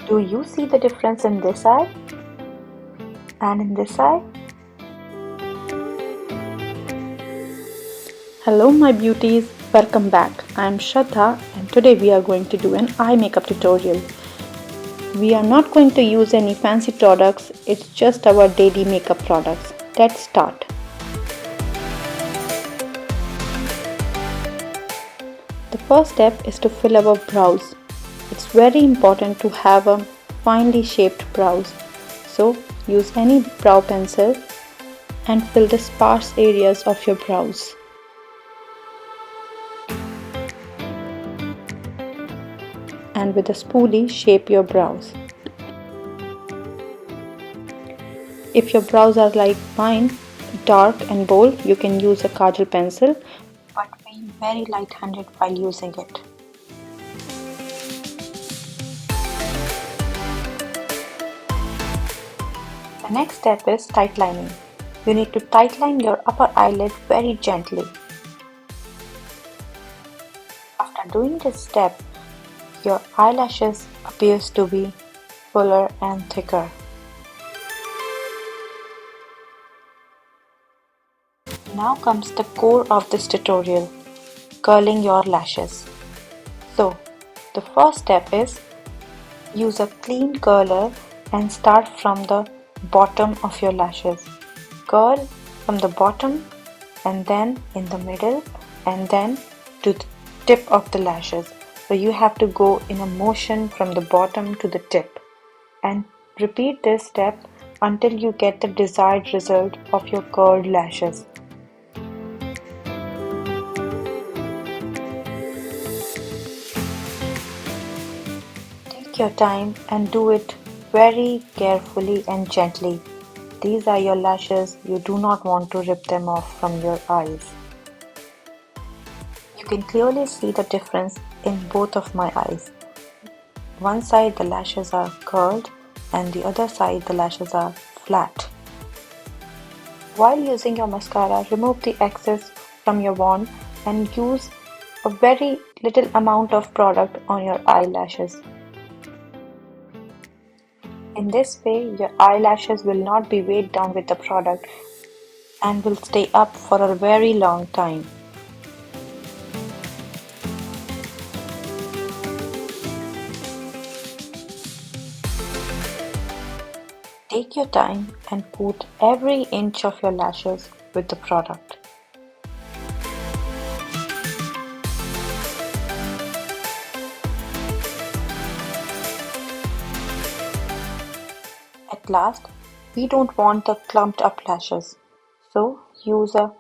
Do you see the difference in this eye and in this eye? Hello my beauties, welcome back. I am Shraddha and today we are going to do an eye makeup tutorial. We are not going to use any fancy products, it's just our daily makeup products. Let's start. The first step is to fill our brows. It's very important to have a finely shaped brows. So use any brow pencil and fill the sparse areas of your brows. And with a spoolie shape your brows. If your brows are like mine, dark and bold, you can use a kajal pencil, but be very light-handed while using it. The next step is tight lining. You need to tight line your upper eyelid very gently. After doing this step, your eyelashes appears to be fuller and thicker. Now comes the core of this tutorial, curling your lashes. So, the first step is use a clean curler and start from the bottom of your lashes. Curl from the bottom and then in the middle and then to the tip of the lashes. So you have to go in a motion from the bottom to the tip and repeat this step until you get the desired result of your curled lashes. Take your time and do it very carefully and gently. These are your lashes, you do not want to rip them off from your eyes. You can clearly see the difference in both of my eyes. One side the lashes are curled and the other side the lashes are flat. While using your mascara, remove the excess from your wand and use a very little amount of product on your eyelashes. In this way, your eyelashes will not be weighed down with the product and will stay up for a very long time. Take your time and coat every inch of your lashes with the product. At last, we don't want the clumped up lashes, so use a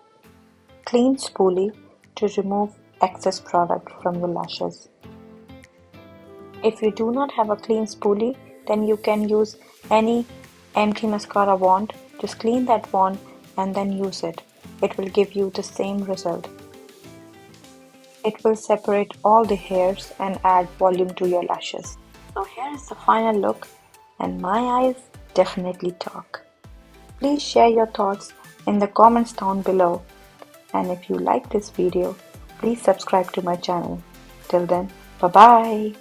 clean spoolie to remove excess product from the lashes. If you do not have a clean spoolie, then you can use any empty mascara wand. Just clean that wand and then use it. It will give you the same result. It will separate all the hairs and add volume to your lashes. So here is the final look and my eyes definitely talk. Please share your thoughts in the comments down below. And if you like this video, please subscribe to my channel. Till then, bye bye.